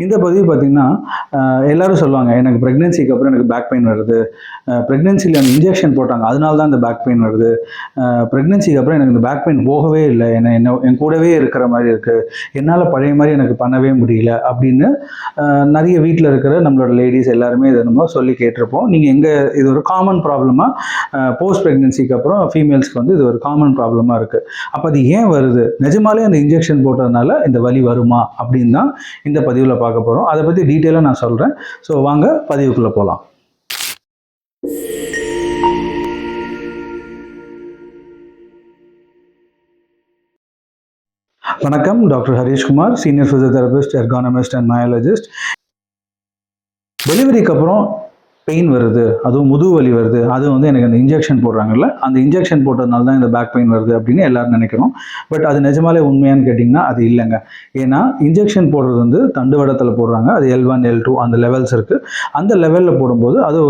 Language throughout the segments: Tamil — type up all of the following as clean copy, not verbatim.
இந்த பதிவு பார்த்தீங்கன்னா, எல்லாரும் சொல்லுவாங்க, எனக்கு பிரெக்னன்சிக்கு அப்புறம் எனக்கு பேக் பெயின் வருது. பிரெக்னன்சில அந்த இன்ஜெக்ஷன் போட்டாங்க. அதனால தான் இந்த பேக் பெயின் வருது. பிரெக்னன்சிக்கு அப்புறம் எனக்கு இந்த பேக் பெயின் போகவே இல்ல. என் கூடவே இருக்கிற மாரி இருக்கு. என்னால பழைய மாரி எனக்கு பண்ணவே முடியல அப்படின்னு நெறைய வீட்ல இருக்கிற நம்மளோட லேடீஸ் எல்லாருமே இத நம்ம சொல்லி கேட்டிருப்போம். இது ஒரு காமன் ப்ராப்ளமா போஸ்ட் பிரெக்னன்சிக்கு அப்புறம் ஃபீமேல்ஸ்க்கு வந்து இது ஒரு காமன் ப்ராப்ளமா இருக்கு. அப்ப அது ஏன் வருது? நிஜமாலே அந்த இன்ஜெக்ஷன் போட்டதுனால இந்த வலி வருமா? அப்படின்னு தான் இந்த பதிவுல பார்க்க போறோம். அதை பத்தி டீட்டெயிலா நான் சொல்றேன். ஸோ வாங்க பதிவுக்குள்ள போலாம். வணக்கம், doctor Harishkumar, senior physiotherapist, ergonomist and myologist. டெலிவரிக்கு அப்புறம் பெயின் வருது, அதுவும் முதுகு வலி வருது, அது வந்து எனக்கு அந்த இன்ஜெக்ஷன் போடுறாங்கல்ல, அந்த இன்ஜெக்ஷன் போட்டதுனால தான் இந்த பேக் பெயின் வருது அப்படின்னு எல்லாரும் நினைக்கிறோம். பட் அது நிஜமாலே உண்மையான்னு கேட்டிங்கன்னா அது இல்லைங்க. ஏன்னா இன்ஜெக்ஷன் போடுறது வந்து தண்டுவடத்தில் போடுறாங்க. அது L1 L2 அந்த லெவல்ஸ் இருக்குது. அந்த லெவலில் போடும்போது அது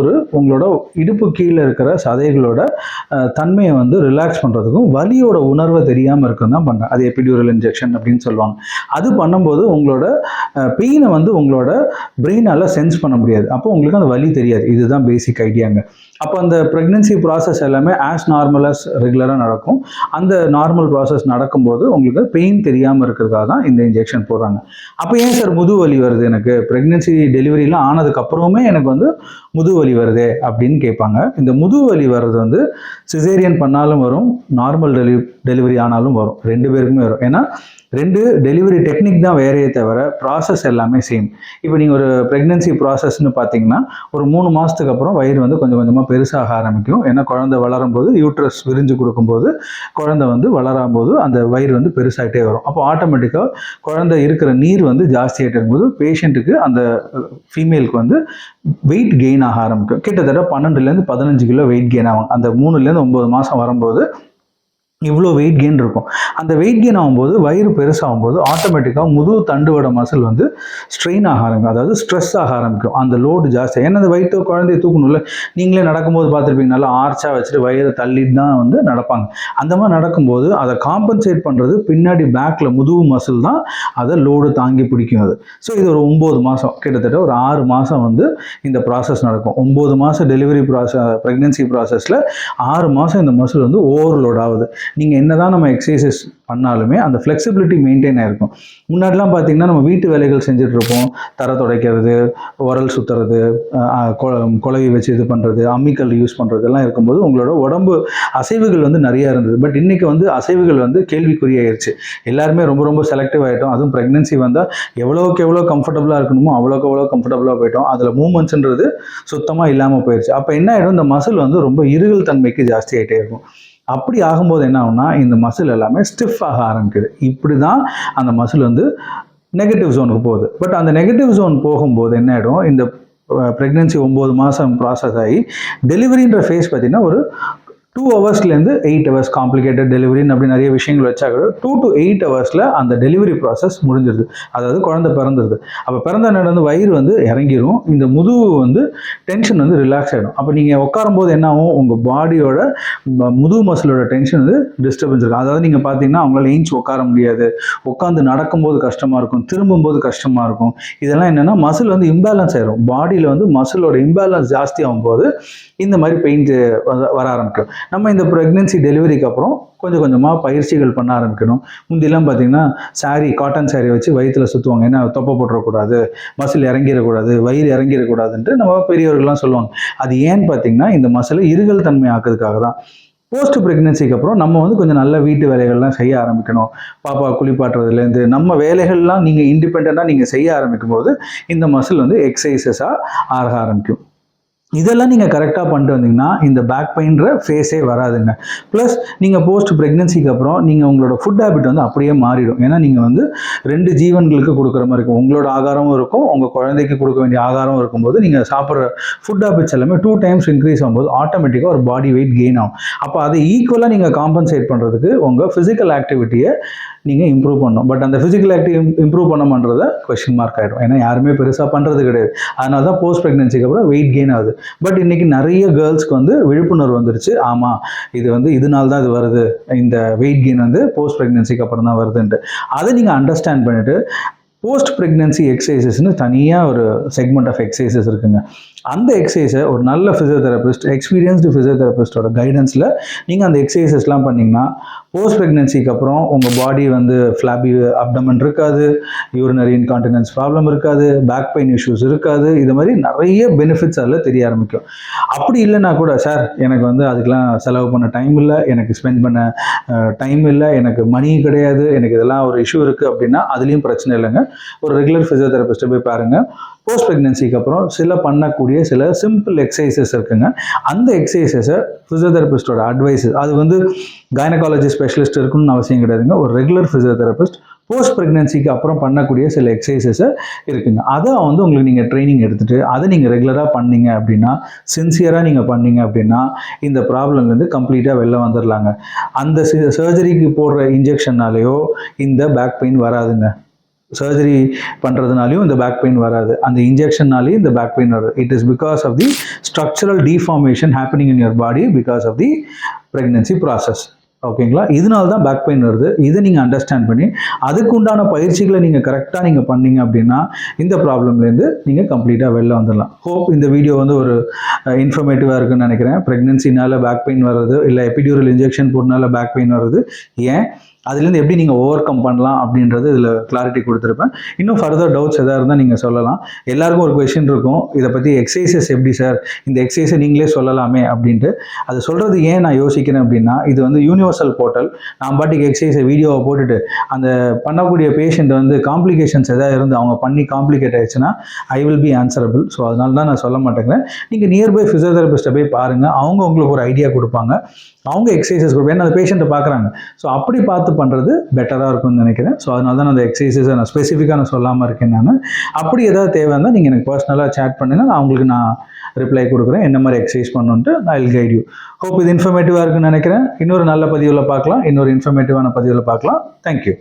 உங்களோட இடுப்பு கீழே இருக்கிற சதைகளோட தன்மையை வந்து ரிலாக்ஸ் பண்ணுறதுக்கும் வலியோட உணர்வை தெரியாமல் இருக்குன்னு தான் பண்ணுறேன். அது எபிடியூரல் இன்ஜெக்ஷன் அப்படின்னு சொல்லுவாங்க. அது பண்ணும்போது உங்களோட பெயினை வந்து உங்களோட பிரெயினால் சென்ஸ் பண்ண முடியாது. அப்போ உங்களுக்கு அந்த வலி தெரியாது. இதுதான் பேசிக் ஐடியாங்க. அப்போ அந்த ப்ரெக்னன்சி ப்ராசஸ் எல்லாமே ஆஸ் நார்மல் அஸ் ரெகுலராக நடக்கும். அந்த நார்மல் ப்ராசஸ் நடக்கும்போது உங்களுக்கு பெயின் தெரியாமல் இருக்கிறதுக்காக தான் இந்த இன்ஜெக்ஷன் போடுறாங்க. அப்போ ஏன் சார் முதுகு வலி வருது? எனக்கு ப்ரெக்னன்சி டெலிவரிலாம் ஆனதுக்கு அப்புறமே எனக்கு வந்து முதுகு வலி வருதே அப்படின்னு கேட்பாங்க. இந்த முதுகு வலி வர்றது வந்து சிசேரியன் பண்ணாலும் வரும், நார்மல் டெலிவரி ஆனாலும் வரும். 2 பேருக்குமே வரும். ஏன்னா 2 டெலிவரி டெக்னிக் தான் வேறையே தவிர ப்ராசஸ் எல்லாமே சேம். இப்போ நீங்கள் ஒரு ப்ரெக்னன்சி ப்ராசஸ்ன்னு பார்த்தீங்கன்னா ஒரு 3 மாதத்துக்கு அப்புறம் வயிறு வந்து கொஞ்சம் கொஞ்சமாக பெருசாக ஆரம்பிக்கும். ஏன்னா குழந்தை வளரும் போது யூட்ரஸ் விரிஞ்சு கொடுக்கும்போது குழந்தை வந்து வளரும் போது அந்த வயிறு வந்து பெருசாகிட்டே வரும். அப்போ ஆட்டோமேட்டிக்காக குழந்தை இருக்கிற நீர் வந்து ஜாஸ்தியாகிட்டே இருக்கும்போது பேஷண்ட்டுக்கு அந்த ஃபீமேலுக்கு வந்து வெயிட் கெயின் ஆக ஆரம்பிக்கும். கிட்டத்தட்ட 12லேருந்து 15 கிலோ வெயிட் கெயின் ஆகும். அந்த 3லேருந்து 9 மாதம் வரும்போது இவ்வளோ வெயிட் கெயின் இருக்கும். அந்த வெயிட் கெயின் ஆகும்போது வயிறு பெருசாகும்போது ஆட்டோமேட்டிக்காக முதுகு தண்டுவட மசில் வந்து ஸ்ட்ரெயின் ஆக ஆரம்பிக்கும். அதாவது ஸ்ட்ரெஸ் ஆக ஆரம்பிக்கும். அந்த லோடு ஜாஸ்தி. ஏன்னா அந்த வயிற்று குழந்தைய தூக்கணும்ல. நீங்களே நடக்கும்போது பார்த்துருப்பீங்க, நல்லா ஆர்ச்சாக வச்சுட்டு வயிறை தள்ளிட்டு தான் வந்து நடப்பாங்க. அந்த மாதிரி நடக்கும்போது அதை காம்பன்சேட் பண்ணுறது பின்னாடி பேக்கில் முதுகு மசில் தான் அதை லோடு தாங்கி பிடிக்கும். அது இது ஒரு 9 மாதம், கிட்டத்தட்ட ஒரு 6 மாதம் வந்து இந்த ப்ராசஸ் நடக்கும். 9 மாதம் டெலிவரி ப்ரெக்னன்சி ப்ராசஸில் 6 மாதம் இந்த மசில் வந்து ஓவர்லோட் ஆகுது. நீங்கள் என்னதான் நம்ம எக்ஸசைசஸ் பண்ணாலுமே அந்த ஃப்ளெக்சிபிலிட்டி மெயின்டைன் ஆகிருக்கும். முன்னாடிலாம் பார்த்தீங்கன்னா நம்ம வீட்டு வேலைகள் செஞ்சுட்டு இருப்போம். தரை துடைக்கிறது, உரல் சுற்றுறது, குழவி வச்சு இது பண்ணுறது, அம்மிக்கல் யூஸ் பண்ணுறது எல்லாம் இருக்கும்போது உங்களோட உடம்பு அசைவுகள் வந்து நிறையா இருந்தது. பட் இன்றைக்கி வந்து அசைவுகள் வந்து கேள்விக்குறியாயிருச்சு. எல்லாருமே ரொம்ப ரொம்ப செலக்டிவ் ஆகிட்டோம். அதுவும் ப்ரெக்னன்சி வந்தால் எவ்வளோக்கு எவ்வளோ கம்ஃபர்டபுளாக இருக்கணுமோ அவ்வளோக்கு எவ்வளோ கம்ஃபர்டபுளாக போயிட்டோம். அதில் மூமெண்ட்ஸ்ன்றது சுத்தமாக இல்லாமல் போயிடுச்சு. அப்போ என்ன ஆகிடும், இந்த மசில் வந்து ரொம்ப இறுகல் தன்மைக்கு ஜாஸ்தி ஆகிட்டே இருக்கும். அப்படி ஆகும்போது என்ன ஆகும்னா இந்த மசில் எல்லாமே ஸ்டிஃப் ஆக ஆரம்பிக்குது. இப்படி தான் அந்த மசில் வந்து நெகட்டிவ் ஜோனுக்கு போகுது. பட் அந்த நெகட்டிவ் ஜோன் போகும்போது என்ன ஆகிடும், இந்த ப்ரெக்னன்சி 9 மாதம் ப்ராசஸ் ஆகி டெலிவரின்ற ஃபேஸ் பார்த்தீங்கன்னா ஒரு 2 ஹவர்ஸ்லேருந்து 8 ஹவர்ஸ் காம்ப்ளிகேட்டட் டெலிவரின்னு அப்படி நிறைய விஷயங்கள் வச்சாங்க. 2 to 8 ஹவர்ஸில் அந்த டெலிவரி ப்ராசஸ் முடிஞ்சிருது. அதாவது குழந்தை பிறந்துருது. அப்போ பிறந்த நடந்து வயிறு வந்து இறங்கிடும். இந்த முதுகு வந்து டென்ஷன் வந்து ரிலாக்ஸ் ஆகிடும். அப்போ நீங்கள் உட்காரும் போது என்ன ஆகும், உங்கள் பாடியோட முதுகு மசிலோட டென்ஷன் வந்து டிஸ்டர்பன்ஸ் இருக்கும். அதாவது நீங்கள் பார்த்தீங்கன்னா அவங்களால ஏஞ்சி உட்கார முடியாது, உட்காந்து நடக்கும்போது கஷ்டமாக இருக்கும், திரும்பும்போது கஷ்டமாக இருக்கும். இதெல்லாம் என்னென்னா மசில் வந்து இம்பேலன்ஸ் ஆயிடும். பாடியில் வந்து மசிலோட இம்பேலன்ஸ் ஜாஸ்தி ஆகும்போது இந்த மாதிரி பெயின் வர ஆரம்பிக்கும். நம்ம இந்த ப்ரெக்னன்சி டெலிவரிக்கு அப்புறம் கொஞ்சம் கொஞ்சமாக பயிற்சிகள் பண்ண ஆரம்பிக்கணும். முந்திலாம் பார்த்தீங்கன்னா காட்டன் சாரி வச்சு வயிற்றில் சுற்றுவாங்க. ஏன்னா தொப்பை போட்டுறக்கூடாது, மசில் இறங்கிடக்கூடாது, வயிறு இறங்கிடக்கூடாதுன்ட்டு நம்ம பெரியவர்கள்லாம் சொல்லுவாங்க. அது ஏன்னு பார்த்தீங்கன்னா இந்த மசிலை இறுகல் தன்மை ஆக்குறதுக்காக தான். போஸ்ட் ப்ரெக்னன்சிக்கு அப்புறம் நம்ம வந்து கொஞ்சம் நல்ல வீட்டு வேலைகள்லாம் செய்ய ஆரம்பிக்கணும். பாப்பா குளிப்பாட்டுறதுலேருந்து நம்ம வேலைகள்லாம் நீங்கள் இண்டிபெண்ட்டாக நீங்கள் செய்ய ஆரம்பிக்கும் போது இந்த மசில் வந்து எக்ஸசைசஸாக ஆக ஆரம்பிக்கும். இதெல்லாம் நீங்கள் கரெக்டாக பண்ணிட்டு வந்தீங்கன்னா இந்த பேக் பெயின்ற ஃபேஸே வராதுங்க. ப்ளஸ் நீங்கள் போஸ்ட் ப்ரெக்னன்சிக்கு அப்புறம் நீங்கள் உங்களோட ஃபுட் ஹேபிட் வந்து அப்படியே மாறிடும். ஏன்னா நீங்கள் வந்து 2 ஜீவன்களுக்கு கொடுக்குற மாதிரி இருக்கும். உங்களோட ஆகாரமும் இருக்கும், உங்கள் குழந்தைக்கு கொடுக்க வேண்டிய ஆகாரமும் இருக்கும்போது நீங்கள் சாப்பிட்ற ஃபுட் ஹேபிட்ஸ் எல்லாமே 2 times இன்க்ரீஸ் ஆகும்போது ஆட்டோமேட்டிக்காக ஒரு பாடி வெயிட் கெயின் ஆகும். அப்போ அதை ஈக்குவலாக நீங்கள் காம்பன்சேட் பண்ணுறதுக்கு உங்கள் ஃபிசிக்கல் ஆக்டிவிட்டியை நீங்கள் இம்ப்ரூவ் பண்ணணும். பட் அந்த ஃபிசிக்கல் இம்ப்ரூவ் பண்ண பண்ணுறத கொஸ்டின் மார்க் ஆகிடும். ஏன்னா யாருமே பெருசாக பண்ணுறது கிடையாது. அதனால தான் போஸ்ட் ப்ரெக்னன்சிக்கு அப்புறம் வெயிட் கெயின் ஆகுது. பட் இன்றைக்கி நிறைய கேர்ள்ஸ்க்கு வந்து விழிப்புணர்வு வந்துருச்சு. ஆமாம், இது வந்து இதனால தான் இது வருது, இந்த வெயிட் கெயின் வந்து போஸ்ட் ப்ரெக்னன்சிக்கு அப்புறம் தான் வருதுன்ட்டு. அதை நீங்கள் அண்டர்ஸ்டாண்ட் பண்ணிவிட்டு போஸ்ட் ப்ரெக்னன்சி எக்ஸசைசஸ்னு தனியாக ஒரு செக்மெண்ட் ஆஃப் எக்ஸசைசஸ் இருக்குங்க. அந்த எக்ஸசைஸை ஒரு நல்ல ஃபிசியோதெரபிஸ்ட், எக்ஸ்பீரியன்ஸ்டு ஃபிசியோதெரபிஸ்டோட கைடன்ஸில் நீங்கள் அந்த எக்ஸசைசஸ்லாம் பண்ணிங்கன்னா போஸ்ட் ப்ரெக்னன்சிக்கு அப்புறம் உங்கள் பாடி வந்து ஃப்ளாபி அப்டமன் இருக்காது, யூரினரி இன்கான்டினன்ஸ் ப்ராப்ளம் இருக்காது, பேக் பெயின் இஷ்யூஸ் இருக்காது. இது மாதிரி நிறைய பெனிஃபிட்ஸ் அதில் தெரிய ஆரம்பிக்கும். அப்படி இல்லைன்னா கூட, சார் எனக்கு வந்து அதுக்கெலாம் செலவு பண்ண டைம் இல்லை, எனக்கு ஸ்பெண்ட் பண்ண டைம் இல்லை, எனக்கு மணி கிடையாது, எனக்கு இதெல்லாம் ஒரு இஷ்யூ இருக்குது அப்படின்னா அதுலேயும் பிரச்சனை இல்லைங்க. ஒரு ரெகுலர் ஃபிசியோதெரபிஸ்ட்டை போய் பாருங்கள். போஸ்ட் ப்ரெக்னன்சிக்கு அப்புறம் பண்ணக்கூடிய சில சிம்பிள் எக்ஸசைசஸ் இருக்குங்க. அந்த எக்ஸசைசஸை ஃபிசியோதெரபிஸ்டோட அட்வைஸ், அது வந்து கைனகாலஜி ஸ்பெஷலிஸ்ட் இருக்குன்னு அவசியம் கிடையாதுங்க. ஒரு ரெகுலர் ஃபிசியோதெரபிஸ்ட் போஸ்ட் ப்ரெக்னன்சிக்கு அப்புறம் பண்ணக்கூடிய சில எக்ஸசைசஸை இருக்குங்க. அதை வந்து உங்களுக்கு நீங்கள் ட்ரைனிங் எடுத்துகிட்டு அதை நீங்கள் ரெகுலராக பண்ணீங்க அப்படின்னா, சின்சியராக நீங்கள் பண்ணீங்க அப்படின்னா இந்த ப்ராப்ளம்லேருந்து கம்ப்ளீட்டாக வெளில வந்துடலாங்க. அந்த சர்ஜரிக்கு போடுற இன்ஜெக்ஷன்னாலேயோ இந்த பேக் பெயின் வராதுங்க. சர்ஜரி பண்ணுறதுனாலையும் இந்த பேக் பெயின் வராது. அந்த இன்ஜெக்ஷன்னாலேயும் இந்த பேக் பெயின் வராது. It is because of the structural deformation happening in your body because of the pregnancy process. ஓகேங்களா? இதனால தான் பேக் பெயின் வருது. இதை நீங்கள் அண்டர்ஸ்டாண்ட் பண்ணி அதுக்கு உண்டான பயிற்சிகளை நீங்கள் கரெக்டாக நீங்கள் பண்ணீங்க அப்படின்னா இந்த ப்ராப்ளம்லேருந்து நீங்கள் கம்ப்ளீட்டாக வெளில வந்துடலாம். ஹோப் இந்த வீடியோ வந்து ஒரு இன்ஃபர்மேட்டிவாக இருக்குன்னு நினைக்கிறேன். ப்ரெக்னன்சினால பேக் பெயின் வர்றது, இல்லை எபிடியூரல் இன்ஜெக்ஷன் போடுறதுனால பேக் பெயின் வர்றது ஏன், அதுலேருந்து எப்படி நீங்கள் ஓவர் கம் பண்ணலாம் அப்படின்றது இதில் கிளாரிட்டி கொடுத்துருப்பேன். இன்னும் ஃபர்தர் டவுட்ஸ் எதாவது இருந்தால் நீங்கள் சொல்லலாம். எல்லாருக்கும் ஒரு கொஷின் இருக்கும், இதை பற்றி எக்ஸசைசஸ் எப்படி சார், இந்த எக்ஸசைஸை நீங்களே சொல்லலாமே அப்படின்ட்டு. அது சொல்கிறது ஏன் நான் யோசிக்கிறேன் அப்படின்னா, இது வந்து யூனிவர்சல் போர்ட்டல். நான் பாட்டுக்கு எக்ஸசைஸை வீடியோவை போட்டுட்டு அந்த பண்ணக்கூடிய பேஷண்ட் வந்து காம்ப்ளிகேஷன்ஸ் எதாவது இருந்து அவங்க பண்ணி காம்ப்ளிகேட் ஆயிடுச்சுன்னா I will be answerable. So அதனால தான் நான் சொல்ல மாட்டேங்கிறேன். நீங்கள் நியர்பை ஃபிசியோதெரபிஸ்ட்டை போய் பாருங்கள். அவங்க உங்களுக்கு ஒரு ஐடியா கொடுப்பாங்க, அவங்க எக்ஸசைசஸ் கொடுப்பாங்க. ஏன்னா அந்த பேஷண்ட்டை பார்க்குறாங்க. ஸோ அப்படி பார்த்து பண்ணுறது பெட்டராக இருக்கும்னு நினைக்கிறேன். ஸோ அதனால தான் அந்த எக்ஸசைஸை நான் ஸ்பெசிஃபிக்காக நான் சொல்லாமல் இருக்கேன். நான் அப்படி ஏதாவது தேவை இருந்தால் நீங்கள் எனக்கு பர்சனலாக சேட் பண்ணுங்கள், நான் உங்களுக்கு ரிப்ளை கொடுக்குறேன் என்ன மாதிரி எக்ஸசைஸ் பண்ணணுன்ட்டு. I will guide you. Hope இது இன்ஃபர்மேட்டிவாக இருக்குன்னு நினைக்கிறேன். இன்னொரு நல்ல பதிவில் பார்க்கலாம், இன்னொரு இன்ஃபர்மேட்டிவான பதிவில் பார்க்கலாம். தேங்க்யூ.